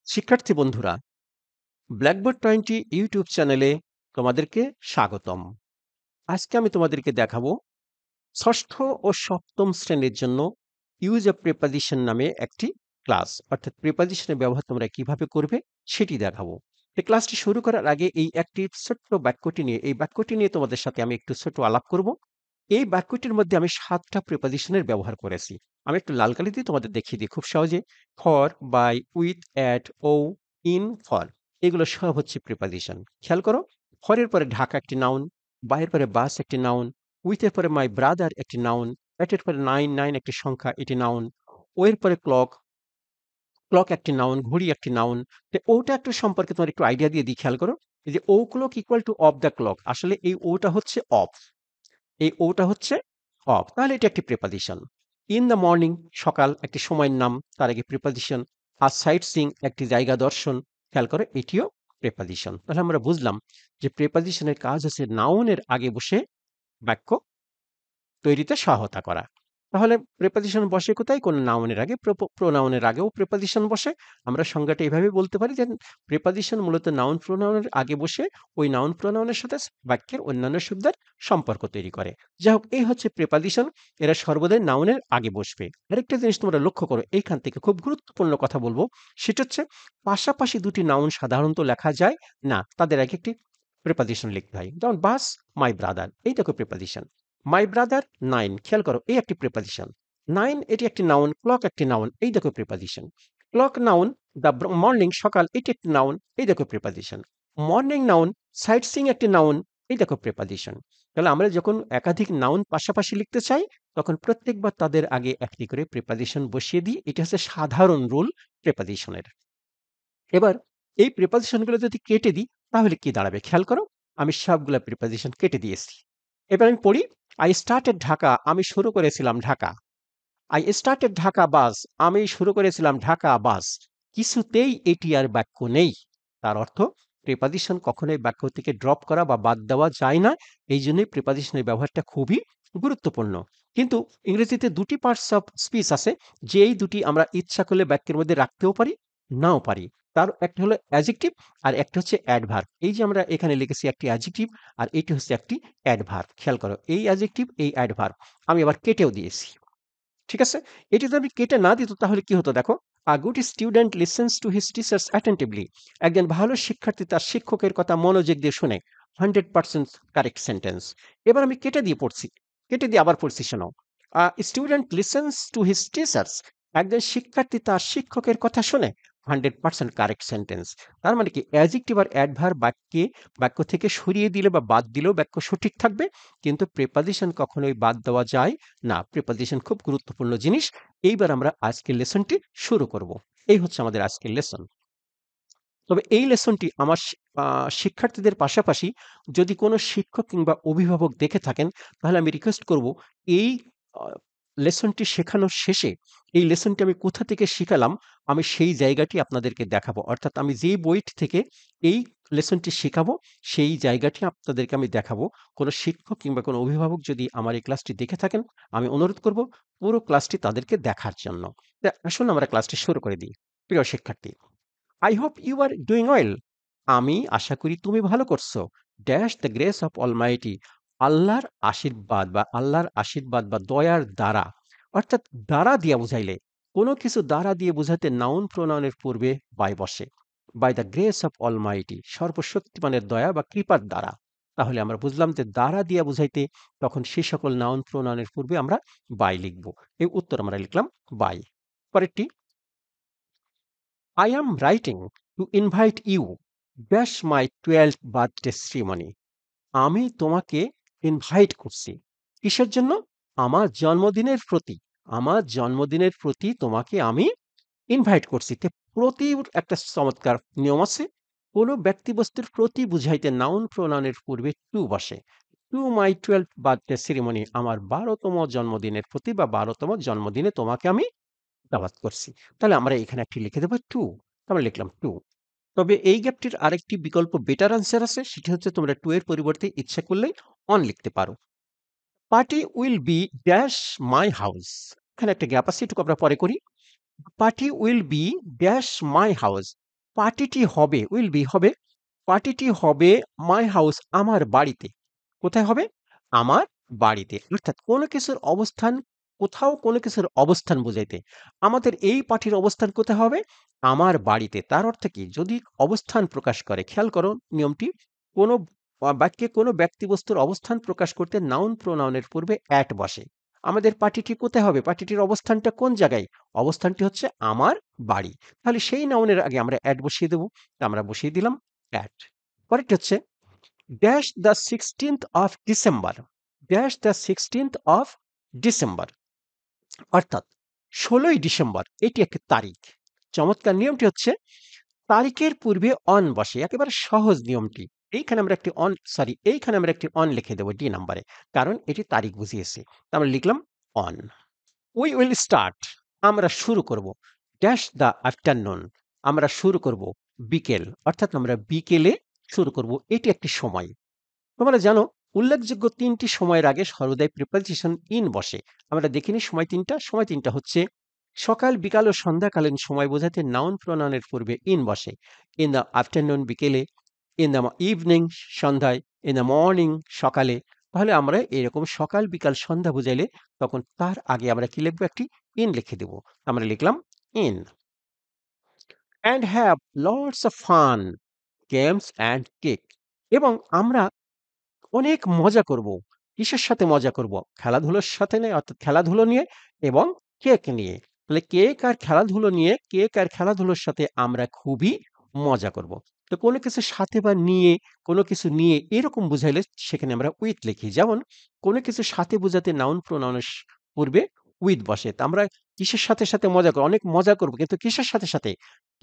শিক্ষার্থী বন্ধুরা, blackboard 20 YouTube চ্যানেলে তোমাদেরকে স্বাগতম। আজকে আমি তোমাদেরকে দেখাবো ষষ্ঠ ও সপ্তম শ্রেণীর জন্য ইউজ অফ প্রিপোজিশন নামে একটি ক্লাস, অর্থাৎ প্রিপোজিশনের ব্যবহার তোমরা কিভাবে করবে সেটি দেখাবো। এই ক্লাসটি শুরু করার আগে এই বাক্যটি নিয়ে তোমাদের সাথে আমি একটু ছোট্ট আলাপ করব। এই বাক্যটির মধ্যে আমি ৭টা প্রিপোজিশনের ব্যবহার করেছি। আমি একটু লাল কালি দিয়ে তোমাদের দেখিয়ে দিই খুব সহজে। ফর, বাই, উইথ, অ্যাট, ও, ইন, ফর, এগুলো সব হচ্ছে প্রিপোজিশন। খেয়াল করো, ফরের পরে ঢাকা একটি নাউন, বাইয়ের পরে বাস একটি নাউন, উইথের পরে মাই ব্রাদার একটি নাউন, অ্যাটের পরে নাইন নাইন একটি সংখ্যা এটি নাউন, ও এর পরে ক্লক ক্লক একটি নাউন, ঘড়ি একটি নাউন। তো ওটা একটু সম্পর্কে তোমার একটু আইডিয়া দিয়ে দিই, খেয়াল করো। এই যে o'clock equal to of the clock, আসলে এই ওটা হচ্ছে অফ, এই ওটা হচ্ছে অফ, তাহলে এটা একটি প্রিপোজিশন। ইন দ্য মর্নিং, সকাল একটি সময়ের নাম, তার আগে প্রিপোজিশন। আর সাইট সিং একটি জায়গা দর্শন, খেয়াল করে এটিও প্রিপোজিশন। তাহলে আমরা বুঝলাম যে প্রিপোজিশনের কাজ হচ্ছে নাউনের আগে বসে বাক্য তৈরিতে সহায়তা করা। তাহলে প্রিপোজিশন বসে কোথায়? কোন নাউনের আগে। প্রোনাউনের আগেও প্রিপোজিশন বসে। আমরা সংজ্ঞাটা এভাবে বলতে পারি যে প্রিপোজিশন মূলত নাউন প্রোনাউনের আগে বসে ওই নাউন প্রোনাউনের সাথে বাক্যের অন্যান্য শব্দের সম্পর্ক তৈরি করে। যাই হোক, এই হচ্ছে প্রিপোজিশন, এরা সর্বদাই নাউনের আগে বসবে। আরেকটা জিনিস তোমরা লক্ষ্য করো, এইখান থেকে খুব গুরুত্বপূর্ণ কথা বলবো, সেটা হচ্ছে পাশাপাশি দুটি নাউন সাধারণত লেখা যায় না, তাদের আগে একটি প্রিপোজিশন লিখতে হয়। যেমন বাস, মাই ব্রাদার, এই দেখো প্রিপোজিশন। মাই ব্রাদার নাইন, খেয়াল করো এই একটি প্রিপোজিশন। নাইন এটি একটি নাউন, ক্লক একটি নাউন, এই দেখো preposition. Clock noun, the morning সকাল এটি একটি নাউন, এই দেখো preposition. Morning noun, sightseeing একটি নাউন, এই দেখো প্রিপোজিশন। তাহলে আমরা যখন একাধিক নাউন পাশাপাশি লিখতে চাই তখন প্রত্যেকবার তাদের আগে একটি করে প্রিপোজিশন বসিয়ে দিই, এটা হচ্ছে সাধারণ রুল প্রিপোজিশনের। এবার এই প্রিপোজিশনগুলো যদি কেটে দিই তাহলে কি দাঁড়াবে, খেয়াল করো। আমি সবগুলা প্রিপোজিশন কেটে দিয়েছি। এবার আমি পড়ি, আই স্টার্টেড ঢাকা, আমি শুরু করেছিলাম ঢাকা। আই স্টার্টেড ঢাকা বাস, আমি শুরু করেছিলাম ঢাকা বাস। কিছুতেই এটি আর বাক্য নেই। তার অর্থ প্রিপোজিশন কখনোই বাক্য থেকে ড্রপ করা বা বাদ দেওয়া যায় না। এই জন্যই প্রিপোজিশনের ব্যবহারটা খুবই গুরুত্বপূর্ণ। কিন্তু ইংরেজিতে দুটি পার্টস অফ স্পিচ আছে, যে এই দুটি আমরা ইচ্ছা করলে বাক্যের মধ্যে রাখতেও পারি, নাও পারি। তার একটা হলো অ্যাডজেক্টিভ আর একটা হচ্ছে অ্যাডভার্ব। এই যে আমরা এখানে লিখেছি একটি অ্যাডজেক্টিভ আর এটি হচ্ছে একটি অ্যাডভার্ব। খেয়াল করো, এই অ্যাডজেক্টিভ এই অ্যাডভার্ব আমি আবার কেটেও দিয়েছি। ঠিক আছে? এটি যদি আমি কেটে না দিত তাহলে কি হতো দেখো, a good student listens to his teachers attentively, একজন ভালো শিক্ষার্থী তার শিক্ষকের কথা মনোযোগ দিয়ে শুনে। 100% কারেক্ট সেন্টেন্স। এবার আমি কেটে দিয়ে পড়ছি, কেটে দিয়ে আবার পড়ছি, শোনো। Student listens to his teachers, একজন শিক্ষার্থী তার শিক্ষকের কথা শুনে। 100% কারেক্ট সেন্টেন্স। তার মানে কি, অ্যাডজেক্টিভ আর অ্যাডভার্ব বাক্য থেকে সরিয়ে দিলে বা বাদ দিলেও বাক্য সঠিক থাকবে, কিন্তু প্রিপোজিশন কখনোই বাদ দেওয়া যায় না। প্রিপোজিশন খুব গুরুত্বপূর্ণ জিনিস। এইবার আমরা আজকের লেসনটি শুরু করব। এই হচ্ছে আমাদের আজকের লেসন। তবে এই লেসনটি আমার শিক্ষার্থীদের পাশাপাশি যদি কোনো শিক্ষক কিংবা অভিভাবক দেখে থাকেন তাহলে আমি রিকোয়েস্ট করব, এই লেসনটি শেখানোর শেষে এই লেসনটি আমি কোথা থেকে শিখালাম আমি সেই জায়গাটি আপনাদেরকে দেখাবো, অর্থাৎ আমি যে বইটি থেকে এই লেসনটি শেখাবো সেই জায়গাটি আপনাদেরকে আমি দেখাবো। কোনো শিক্ষক কিংবা কোনো অভিভাবক যদি আমার এই ক্লাসটি দেখে থাকেন আমি অনুরোধ করব পুরো ক্লাসটি তাদেরকে দেখার জন্য। আসুন আমরা ক্লাসটি শুরু করে দিই। প্রিয় শিক্ষার্থী, I hope you are doing well, আমি আশা করি তুমি ভালো করছো। Dash the grace of almighty, আল্লাহর আশীর্বাদ বা দয়ার দ্বারা, অর্থাৎ দ্বারা দিয়া বুঝাইলে কোনো কিছু দ্বারা দিয়ে বুঝাতে নাউন প্রোনাউনের পূর্বে বাই বসে। By the grace of almighty, সর্বশক্তিমানের দয়া বা কৃপার দ্বারা। তাহলে আমরা বুঝলাম যে দ্বারা দিয়া বুঝাইতে তখন সে সকল নাউন প্রোনাউনের পূর্বে আমরা বাই লিখব। এই উত্তর আমরা লিখলাম বাই। পরেরটি, I am writing to invite you dash my 12th birthday ceremony. আমি তোমাকে ইনভাইট করছি। কিসের জন্য? আমার জন্মদিনের প্রতি। আমার জন্মদিনের প্রতি তোমাকে আমি ইনভাইট করছি। প্রতির একটা চমৎকার নিয়ম আছে। কোনো ব্যক্তিবস্তুর প্রতি বুঝাইতে নাউন প্রোনাউনের পূর্বে টু বসে। To my 12th birthday ceremony, আমার 12তম জন্মদিনের প্রতি বা 12তম জন্মদিনে তোমাকে আমি দাওয়াত করছি। তাহলে আমরা এখানে একটি লিখে দেব টু। আমরা লিখলাম টু। তবে এই গ্যাপটির আরেকটি বিকল্প বেটার আনসার আছে, সেটি হচ্ছে তোমরা টু এর পরিবর্তে ইচ্ছা করলেই অন লিখতে পারো। Party will be dash my house, এখানে একটা গ্যাপ আছে, এটুকু আমরা পরে করি। Party will be dash my house, পার্টিটি হবে, উইল বি হবে, পার্টিটি হবে মাই হাউস, আমার বাড়িতে। কোথায় হবে? আমার বাড়িতে। অর্থাৎ কোনো কিছুর অবস্থান, কোথাও কোনো কিছুর অবস্থান বুঝাইতে আমাদের এই পার্টির অবস্থান কোথায় হবে? আমার বাড়িতে। তার অর্থ কি? যদি অবস্থান প্রকাশ করে, খেয়াল করো নিয়মটি, কোনো বাক্যে কোনো ব্যক্তিবস্তুর অবস্থান প্রকাশ করতে নাউন প্রোনাউনের পূর্বে অ্যাট বসে। আমাদের পার্টিটি কোথায় হবে? পার্টিটির অবস্থানটা কোন জায়গায়? অবস্থানটি হচ্ছে আমার বাড়ি। তাহলে সেই নাউনের আগে আমরা অ্যাট বসিয়ে দেব। আমরা বসিয়ে দিলাম অ্যাট। পরেরটি হচ্ছে dash the 16th of December, dash the 16th of December, অর্থাৎ 16ই ডিসেম্বর, এটি একটি তারিখ। চমৎকার নিয়মটি হচ্ছে তারিখের পূর্বে অন বসে, একেবারে সহজ নিয়মটি। এইখানে আমরা একটি অন, সরি, এইখানে আমরা একটি অন লিখে দেবো ডি নাম্বারে, কারণ এটি তারিখ বুঝিয়েছে। আমরা লিখলাম অন। উই উইল স্টার্ট, আমরা শুরু করব। ড্যাশ দ্য আফটারনুন, আমরা শুরু করব বিকেল, অর্থাৎ আমরা বিকেলে শুরু করব, এটি একটি সময়। তোমরা জানো উল্লেখযোগ্য তিনটি সময়ের আগে সর্বদাই প্রিপোজিশন ইন বসে। আমরা দেখিনি সময় তিনটা হচ্ছে সকাল, বিকাল ও সন্ধ্যাকালীন সময় বোঝাতে নাউন প্রোনাউনের পূর্বে ইন বসে। ইন দ্য আফটারনুন বিকেলে, ইন দ্য ইভিনিং সন্ধ্যায়, ইন দ্য মর্নিং সকালে। তাহলে আমরা এরকম সকাল, বিকাল, সন্ধ্যা বুঝাইলে তখন তার আগে আমরা কি লিখবো? একটি ইন লিখে দেব। আমরা লিখলাম in. And have lots of fun, games and cake, এবং আমরা অনেক মজা করব। কিসের সাথে মজা করব? খেলাধুলোর সাথে নিয়ে, অর্থাৎ খেলাধুলো নিয়ে এবং কেক নিয়ে। তাহলে কেক আর খেলাধুলো নিয়ে, কেক আর খেলাধুলোর সাথে আমরা খুবই মজা করব। তো কোনো কিছুর সাথে বা নিয়ে, কোনো কিছু নিয়ে এরকম বুঝাইলে সেখানে আমরা উইথ লিখি। যেমন কোনো কিছুর সাথে বোঝাতে নাউন প্রোনাউনের পূর্বে উইথ বসে। তা আমরা কিসের সাথে, সাথে মজা করব? অনেক মজা করব। কিন্তু কিসের সাথে, সাথে?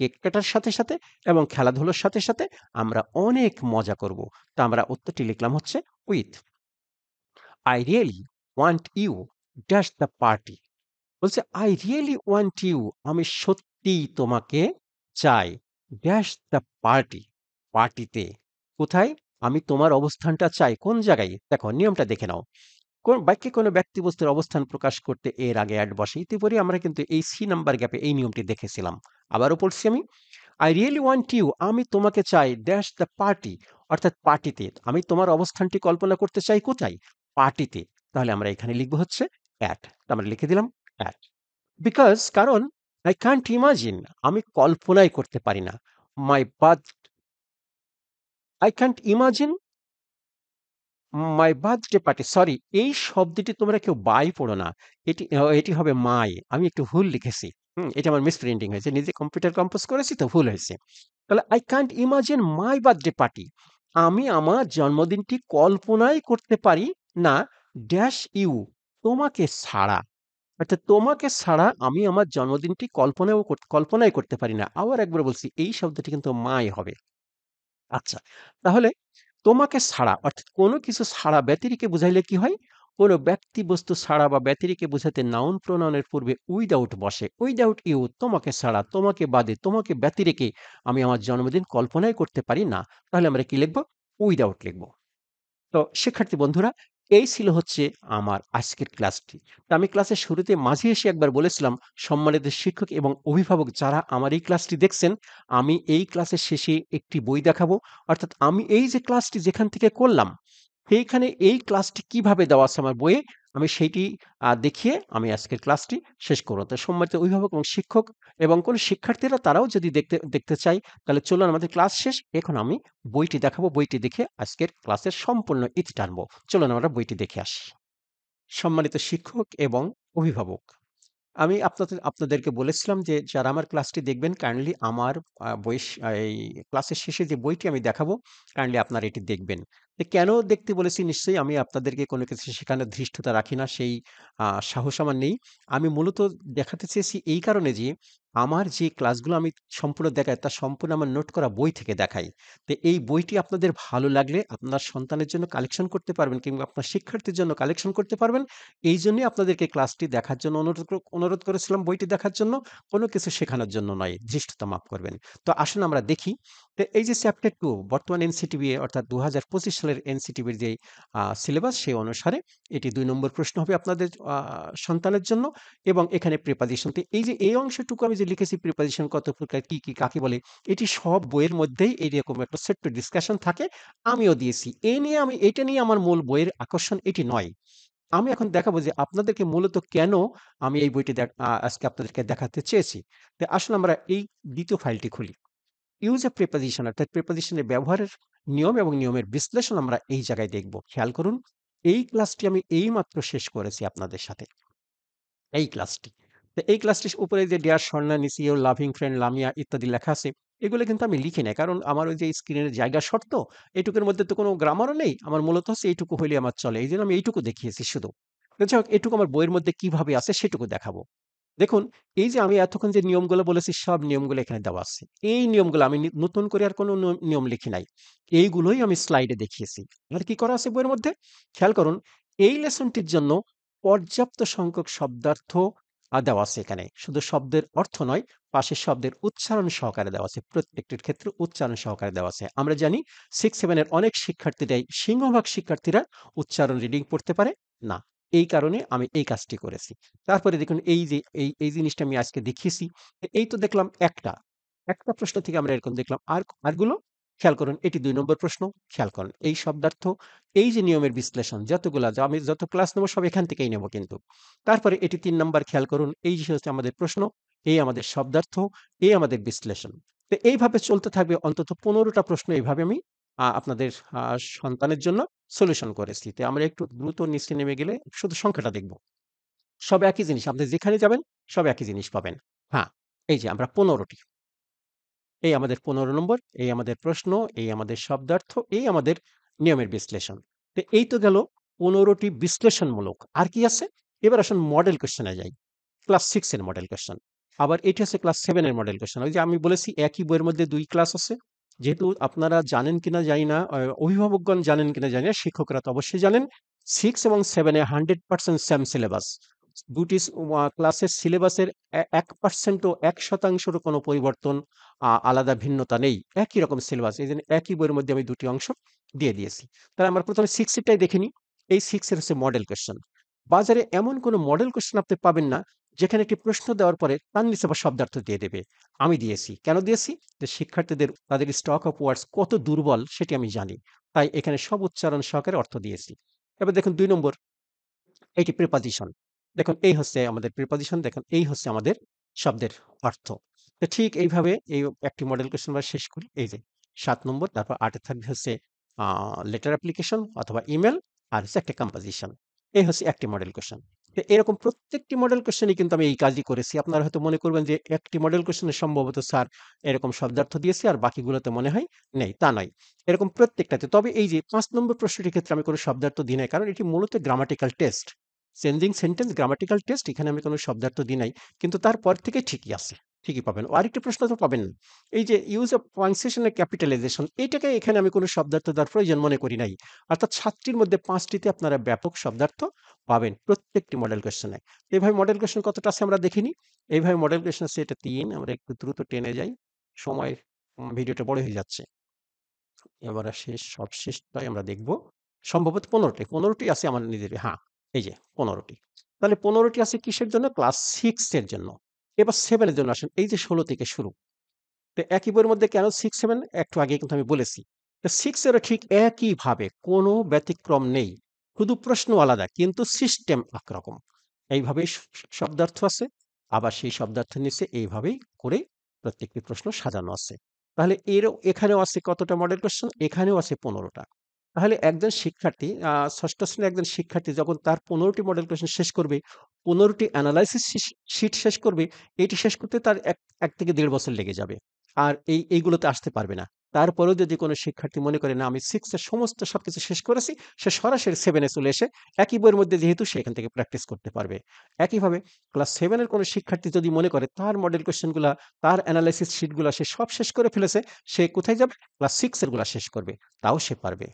কেক কাটার সাথে, সাথে এবং খেলাধুলোর সাথে, সাথে আমরা অনেক মজা করব। তো আমরা উত্তরটি লিখলাম হচ্ছে with. I really want you dash the party, বলছে আই রিয়েলি ওয়ান্ট ইউ, আমি সত্যিই তোমাকে চাই, ড্যাশ দ্য পার্টি, পার্টিতে। কোথায়? আমি তোমার অবস্থানটা চাই কোন জায়গায়? দেখো নিয়মটা দেখে নাও। কোন বাক্যে কোনো ব্যক্তিবস্তুর অবস্থান প্রকাশ করতে এর আগে অ্যাড বসে। ইতিপূর্বে আমরা কিন্তু এই সি নাম্বার গ্যাপে এই নিয়মটি দেখেছিলাম। আবারও পড়ছি আমি, আই রিয়েলি ওয়ান্ট ইউ, আমি তোমাকে চাই, ড্যাশ দ্য পার্টি, অর্থাৎ পার্টিতে। আমি তোমার অবস্থানটি কল্পনা করতে চাই কোথায়? পার্টিতে। তাহলে আমরা এখানে লিখবো হচ্ছে অ্যাট। আমরা লিখে দিলাম অ্যাট। বিকজ, কারণ, আই কান্ট ইমাজিন, আমি কল্পনাই করতে পারি না, মাই birth, I can't imagine my birthday party, sorry, এই শব্দটি তোমরা কেউ বাই পড়ো না, এটি হবে মাই। আমি একটু ভুল লিখেছি। এটা আমার মিসপ্রিন্টিং হয়েছে, নিজে কম্পিউটার কম্পোজ করেছি তো ভুল হয়েছে। তাহলে I can't imagine my birthday party, আমি আমার জন্মদিনটি কল্পনাই করতে পারি না, ড্যাশ ইউ, তোমাকে ছাড়া। অর্থাৎ তোমাকে ছাড়া আমি আমার জন্মদিনটি কল্পনাই করতে পারি না। আবার একবার বলছি, এই শব্দটি কিন্তু মাই হবে। আচ্ছা, তাহলে তোমাকে ছাড়া, অর্থাৎ কোনো কিছু ছাড়া ব্যতিরেকে বুঝাইলে কি হয়? কোনো ব্যক্তি বস্তু ছাড়া বা ব্যতিরেকে বোঝাতে নাউন প্রোনাউনের পূর্বে উইদাউট বসে। উইদাউট ইউ, তোমাকে ছাড়া, তোমাকে বাদে, তোমাকে ব্যতিরেকে আমি আমার জন্মদিন কল্পনাই করতে পারি না। তাহলে আমরা কি লিখব? উইদাউট লিখব। তো শিক্ষার্থী বন্ধুরা, এই ছিল হচ্ছে আমার আজকের ক্লাসটি। তো আমি ক্লাসের শুরুতে মাঝে এসে একবার বলেছিলাম, সম্মানিত শিক্ষক এবং অভিভাবক যারা আমার এই ক্লাসটি দেখছেন, আমি এই ক্লাসের শেষে একটি বই দেখাবো। অর্থাৎ আমি এই যে ক্লাসটি যেখান থেকে করলাম, সেইখানে এই ক্লাসটি কিভাবে দেওয়া আছে আমার বইয়ে, আমি সেইটি দেখিয়ে আমি আজকের ক্লাসটি শেষ করব। তো সম্মানিত অভিভাবক এবং শিক্ষক এবং কোন শিক্ষার্থীরা তারাও যদি দেখতে দেখতে চায়, তাহলে চলুন, আমাদের ক্লাস শেষ। এখন আমি বইটি দেখাবো, বইটি দেখে আজকের ক্লাসের সম্পূর্ণ ইতি টানবো। চলুন আমরা বইটি দেখে আসি। সম্মানিত শিক্ষক এবং অভিভাবক, আমি আপনাদেরকে বলেছিলাম যে যারা আমার ক্লাসটি দেখবেন কাইন্ডলি আমার এই ক্লাসের শেষে যে বইটি আমি দেখাবো, কাইন্ডলি আপনারা এটি দেখবেন। তো কেন দেখতে বলেছি? নিশ্চয়ই আমি আপনাদেরকে কোনো কিছু শেখানোর ধৃষ্টতা রাখি না, সেই সাহস আমার নেই। আমি মূলত দেখাতে চেয়েছি এই কারণে যে আমার যে ক্লাসগুলো আমি সম্পূর্ণ দেখাই তা সম্পূর্ণ আমার নোট করা বই থেকে দেখাই। তো এই বইটি আপনাদের ভালো লাগলে আপনার সন্তানের জন্য কালেকশন করতে পারবেন কিংবা আপনার শিক্ষার্থীর জন্য কালেকশন করতে পারবেন। এইজন্যই আপনাদেরকে ক্লাসটি দেখার জন্য অনুরোধ করেছিলাম, বইটি দেখার জন্য, কোনো কিছু শেখানোর জন্য নয়। ধৃষ্টতা মাফ করবেন। তো আসুন আমরা দেখি। তো এই যে চ্যাপ্টার 2 বর্তমান এনসিটিবি অর্থাৎ ২০২৫ সালের এনসিটিভির যে সিলেবাস সেই অনুসারে এটি ২ নম্বর প্রশ্ন হবে আপনাদের সন্তানের জন্য এবং এখানে প্রিপোজিশন। তো এই যে এই অংশটুকু আমি যে লিখেছি প্রিপোজিশন কত প্রকার, কি, কি কাকে বলে, এটি সব বইয়ের মধ্যেই এইরকম একটা ছোট্ট ডিসকাশন থাকে। আমিও দিয়েছি। এটা নিয়ে আমার মূল বইয়ের আকর্ষণ এটি নয়। আমি এখন দেখাবো যে আপনাদেরকে মূলত কেন আমি এই বইটি আজকে আপনাদেরকে দেখাতে চেয়েছি। তো আসুন আমরা এই ২য় ফাইলটি খুলি। ইউজ এ প্রিপোজিশন অর্থাৎ প্রিপোজিশনের ব্যবহারের নিয়ম এবং নিয়মের বিশ্লেষণ আমরা এই জায়গায় দেখব। খেয়াল করুন, এই ক্লাসটি আমি এইমাত্র শেষ করেছি আপনাদের সাথে। এই ক্লাসটি। তো এই ক্লাসটির উপরে যে dear Swarna, Nisi, your loving friend, Lamia ইত্যাদি লেখা আছে, এগুলো কিন্তু আমি লিখি নাই। কারণ আমার ওই যে স্ক্রিনের জায়গা শর্ত, এটুকুর মধ্যে তো কোনো গ্রামারও নেই। আমার মূলত হচ্ছে এইটুকু হইলে আমার চলে। এইজন্য আমি এইটুকু দেখিয়েছি শুধু। তো যাই হোক, এটুকু আমার বইয়ের মধ্যে কিভাবে আছে সেটুকু দেখাবো। দেখুন, এই যে আমি এতক্ষণ যে নিয়মগুলো বলেছি সব নিয়মগুলো এখানে দেওয়া আছে। এই নিয়মগুলো আমি নতুন করে আর কোনো নিয়ম লিখি নাই। এইগুলোই আমি স্লাইডে দেখিয়েছি। আর কি করা আছে বইয়ের মধ্যে? খেয়াল করুন, এই লেসনটির জন্য পর্যাপ্ত সংখ্যক শব্দার্থ দেওয়া আছে এখানে। শুধু শব্দের অর্থ নয়, পাশের শব্দের উচ্চারণ সহকারে দেওয়া আছে। প্রত্যেকটির ক্ষেত্রে উচ্চারণ সহকারে দেওয়া আছে। আমরা জানি 6-7 এর অনেক শিক্ষার্থীরাই, সিংহভাগ শিক্ষার্থীরা উচ্চারণ রিডিং পড়তে পারে না। এই কারণে আমি এই কাজটি করেছি। তারপরে দেখুন, এই যে এই জিনিসটা আমি আজকে দেখিয়েছি। এই তো দেখলাম একটা প্রশ্ন থেকে আমরা এরকম দেখলাম। আরগুলো খেয়াল করুন, এটি ২ নম্বর প্রশ্ন। খেয়াল করুন, এই শব্দার্থ, এই যে নিয়মের বিশ্লেষণ আমি যত ক্লাস নেব সব এখান থেকেই নেব কিন্তু। তারপরে এটি ৩ নাম্বার, খেয়াল করুন, এই যে হচ্ছে আমাদের প্রশ্ন, এই আমাদের শব্দার্থ, এই আমাদের বিশ্লেষণ। তো এইভাবে চলতে থাকবে অন্তত ১৫টা প্রশ্ন এইভাবে আমি আপনাদের আ সন্তানের জন্য সলিউশন করেছি। তো আমরা একটু দ্রুত নিচে নেমে গেলে শুধু সংখ্যাটা দেখব। সব একই জিনিস। আপনি যেখানে যাবেন সব একই জিনিস পাবেন। হ্যাঁ, এই যে আমরা ১৫ টি। এই আমাদের ১৫ নম্বর, এই আমাদের প্রশ্ন, এই আমাদের শব্দার্থ, এই আমাদের নিয়মের বিশ্লেষণ। তো এই তো গেল ১৫ টি বিশ্লেষণমূলক। আর কি আছে? এবার আসুন মডেল কোয়েশ্চেন এ যাই। ক্লাস 6 এর মডেল কোয়েশ্চেন। আবার এটি হচ্ছে ক্লাস 7 এর মডেল কোয়েশ্চেন। ওই যে আমি বলেছি একই বইয়ের মধ্যে ২ ক্লাস আছে। যেহেতু আপনারা জানেন কিনা জানি না, অভিভাবকগণ জানেন কিনা জানি না, শিক্ষকরা তো অবশ্যই জানেন। 6 এবং 7 এ 100% সেম সিলেবাস। দুটি ক্লাসের সিলেবাসের ১% ও ১% রও কোনো পরিবর্তন, আলাদা ভিন্নতা নেই। একই রকম সিলেবাস। এইজন্য একই বইয়ের মধ্যে আমি ২ টি অংশ দিয়ে দিয়েছি। তাহলে আমরা ১ম এ 6 এরটাই দেখে নিই। এই 6 এর হচ্ছে মডেল কোয়েশ্চেন। বাজারে এমন কোনো মডেল কোয়েশ্চেন আপনি পাবেন না, যেখানে একটি প্রশ্ন দেওয়ার পরে তার নিচে আবার শব্দার্থ দিয়ে দেবে। আমি দিয়েছি। কেন দিয়েছি? যে শিক্ষার্থীদের তাদের স্টক অফ ওয়ার্ডস কত দুর্বল সেটি আমি জানি। তাই এখানে সব উচ্চারণ সহকারে অর্থ দিয়েছি। এবার দেখুন ২ নম্বর, এটি প্রিপোজিশন। দেখুন এই হচ্ছে আমাদের প্রিপোজিশন, দেখুন এই হচ্ছে আমাদের শব্দের অর্থ। তো ঠিক এইভাবে এই একটি মডেল কোয়েশ্চেন আমরা শেষ করি। এই যে ৭ নম্বর, তারপর ৮ এ থাকবে হচ্ছে আ লেটার অ্যাপ্লিকেশন অথবা ইমেইল, আর হচ্ছে একটা কম্পোজিশন। এই হচ্ছে একটি মডেল কোয়েশ্চেন। তো এরকম প্রত্যেকটি মডেল কোয়েশ্চেনই কিন্তু আমি এই কাজই করেছি। আপনারা হয়তো মনে করবেন যে একটি মডেল কোয়েশ্চেনে সম্ভবত স্যার এরকম শব্দার্থ দিয়েছি আর বাকিগুলোতে মনে হয় নেই। তা নয়। এরকম প্রত্যেকটাতে। তবে এই যে ৫ নম্বর প্রশ্নটির ক্ষেত্রে আমি কোনো শব্দার্থ দিই নাই। কারণ এটি মূলত grammatical test. Changing sentence grammatical test, এখানে আমি কোনো শব্দার্থ দিই নাই। কিন্তু তারপর থেকে ঠিকই আছে। ঠিকই পাবেন। আরেকটি প্রশ্ন তো পাবেন না। এই যে ইউজ অফ পাংচুয়েশন এর ক্যাপিটালাইজেশন, এটাকে এখানে আমি কোনো শব্দার্থ দেওয়ার প্রয়োজন মনে করি নাই। অর্থাৎ ৭ টির মধ্যে ৫ টিতে আপনারা ব্যাপক শব্দার্থ পাবেন প্রত্যেকটি মডেল কোয়েশ্চেনে। এভাবে মডেল কোয়েশ্চেন কতটা আছে আমরা দেখে নিই। এইভাবে মডেল কোয়েশ্চেন আছে এটা ৩। আমরা একটু দ্রুত টেনে যাই। সময় ভিডিওটা বড় হয়ে যাচ্ছে। এবার সবশেষটাই আমরা দেখব। সম্ভবত ১৫ টি। ১৫ টি আছে আমার নিজের, হ্যাঁ, এই যে ১৫ টি। তাহলে ১৫ টি আছে কিসের জন্য? ক্লাস 6 এর জন্য। এবার 7 এর জন্য আসেন। এই যে ১৬ থেকে শুরু। তো একই বইয়ের মধ্যে কেন 6-7 একটু আগেই কিন্তু আমি বলেছি। তো 6 এরও ঠিক একইভাবে কোনো ব্যতিক্রম নেই। শুধু প্রশ্ন আলাদা কিন্তু সিস্টেম একরকম। এইভাবেই শব্দার্থ আছে। আবার সেই শব্দার্থের নিচে এইভাবেই করে প্রত্যেকটি প্রশ্ন সাজানো আছে। তাহলে এখানেও আছে কতটা মডেল কোয়েশ্চেন? এখানেও আছে ১৫ টা। তাহলে একজন শিক্ষার্থী, ৬ষ্ঠ শ্রেণীর একজন শিক্ষার্থী যখন তার ১৫ টি মডেল কোয়েশ্চেন শেষ করবে, ১৫ টি এনালাইসিস শিট শেষ করবে, এটি শেষ করতে তার ১ থেকে ১.৫ বছর লেগে যাবে। আর এইগুলোতে আসতে পারবে না। তারপরেও যদি কোনো শিক্ষার্থী মনে করে না আমি 6 এর সমস্ত সবকিছু শেষ করেছি, সে সরাসরি 7 এ চলে এসে একই বইয়ের মধ্যে যেহেতু সে এখান থেকে প্র্যাকটিস করতে পারবে। একইভাবে ক্লাস 7 এর কোনো শিক্ষার্থী যদি মনে করে তার মডেল কোয়েশ্চেন গুলা, তার এনালাইসিস শিট গুলা সে সব শেষ করে ফেলেছে, সে কোথায় যাবে? ক্লাস 6 এর গুলা শেষ করবে। তাও সে পারবে।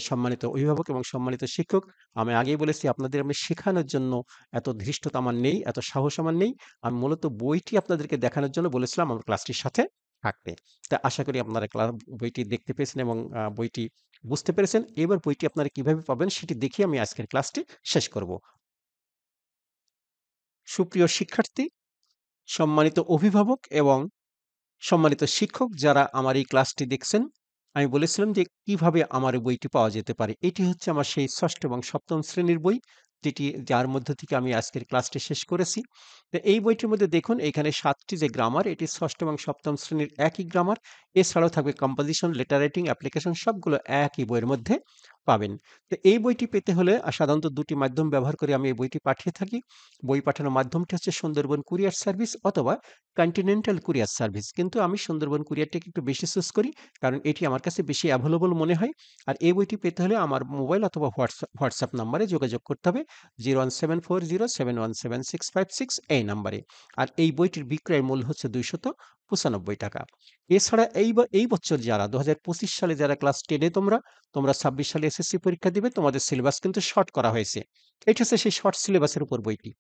সম্মানিত অভিভাবক এবং সম্মানিত শিক্ষক, আমি আগেই বলেছি আপনাদের আমি শেখানোর জন্য এত ধৃষ্টতা আমার নেই, এত সাহস আমার নেই। আমি মূলত বইটি আপনাদেরকে দেখানোর জন্য বলেছিলাম আমার ক্লাসটির সাথে থাকতে। তা আশা করি আপনারা বইটি দেখতে পেয়েছেন এবং বইটি বুঝতে পেরেছেন? এবার বইটি আপনারা কিভাবে পাবেন সেটি দেখিয়ে আমি আজকের ক্লাসটি শেষ করব। সুপ্রিয় শিক্ষার্থী, সম্মানিত অভিভাবক এবং সম্মানিত শিক্ষক যারা আমার এই ক্লাসটি দেখছেন, আমি বলেছিলাম যে কিভাবে আমার এই বইটি পাওয়া যেতে পারে। এটি হচ্ছে আমার সেই ৬ষ্ঠ এবং ৭ম শ্রেণীর বই, যার মধ্য থেকে আমি আজকের ক্লাসটি শেষ করেছি। তো এই বইটির মধ্যে দেখুন এখানে ৭ টি যে গ্রামার, এটি ৬ষ্ঠ এবং ৭ম শ্রেণীর একই গ্রামার। এছাড়াও থাকবে কম্পোজিশন, লেটার রাইটিং, অ্যাপ্লিকেশন সবগুলো একই বইয়ের মধ্যে পাবেন। তো এই বইটি পেতে হলে সাধারণত ২ টি মাধ্যম ব্যবহার করে আমি এই বইটি পাঠিয়ে থাকি। বই পাঠানোর মাধ্যমটি হচ্ছে সুন্দরবন কুরিয়ার সার্ভিস অথবা কন্টিনেন্টাল কুরিয়ার সার্ভিস। কিন্তু আমি সুন্দরবন কুরিয়ারটাকে একটু বেশি চুজ করি, কারণ এটি আমার কাছে বেশি অ্যাভেলেবল মনে হয়। আর এই বইটি পেতে হলে আমার মোবাইল অথবা হোয়াটসঅ্যাপ নাম্বারে যোগাযোগ করতে হবে 01740717656 এই নাম্বারে। আর এই বইটির বিক্রয়ের মূল্য হচ্ছে ৳২৯৫ এছাড়া এই বছর যারা ২০২৫ সালে যারা ক্লাস 10 এ তোমরা ২৬ সালে এসএসসি পরীক্ষা দিবে, তোমাদের সিলেবাস কিন্তু শর্ট করা হয়েছে। এটা হচ্ছে সেই শর্ট সিলেবাসের উপর বইটি।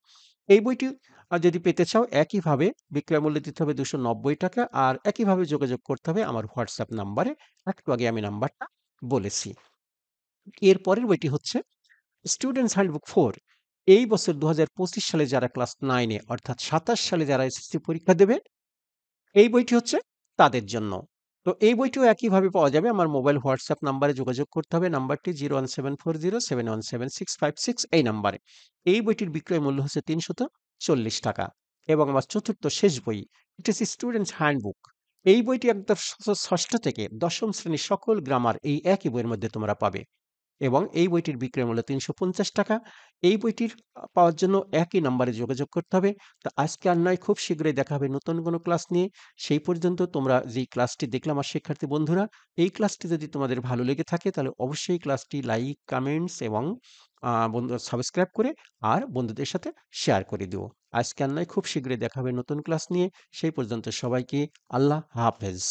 এই বইটি যদি পেতে চাও একইভাবে বিক্রয় মূল্য দিতে হবে ৳২৯০ আর একইভাবে যোগাযোগ করতে হবে আমার হোয়াটসঅ্যাপ নাম্বারে। একটু আগে আমি নাম্বারটা বলেছি। এর পরের বইটি হচ্ছে স্টুডেন্টস হ্যান্ডবুক 4। এই বছর ২০২৫ সালে যারা ক্লাস 9 এ অর্থাৎ ২৭ সালে যারা এসএসসি পরীক্ষা দেবে, এই বইটি হচ্ছে তাদের জন্য। তো এই বইটিও একইভাবে পাওয়া যাবে। আমার মোবাইল হোয়াটসঅ্যাপ নাম্বারে যোগাযোগ করতে হবে। নাম্বারটি 01740717656 এই নাম্বারে। এই বইটির বিক্রয় মূল্য হচ্ছে ৳৩৪০ এবং আমার চতুর্থ শেষ বই, ইট ইস স্টুডেন্টস হ্যান্ডবুক। এই বইটি একদম ৬ষ্ঠ থেকে ১০ম শ্রেণীর সকল গ্রামার এই একই বইয়ের মধ্যে তোমরা পাবে। এবং এই বইটির বিক্রয় মূল্য ৳৩৫০। এই বইটির পাওয়ার জন্য একই নাম্বারে যোগাযোগ করতে হবে। তো আজকে আর নয়, খুব শীঘ্রই দেখা হবে নতুন কোনো ক্লাস নিয়ে। সেই পর্যন্ত তোমরা যেই ক্লাসটি দেখলে আমার শিক্ষার্থী বন্ধুরা, এই ক্লাসটি যদি তোমাদের ভালো লেগে থাকে তাহলে অবশ্যই ক্লাসটি লাইক, কমেন্টস এবং বন্ধুরা সাবস্ক্রাইব করে আর বন্ধুদের সাথে শেয়ার করে দিও। আজকে আর নয়, খুব শীঘ্রই দেখা হবে নতুন ক্লাস নিয়ে। সেই পর্যন্ত সবাইকে আল্লাহ হাফেজ।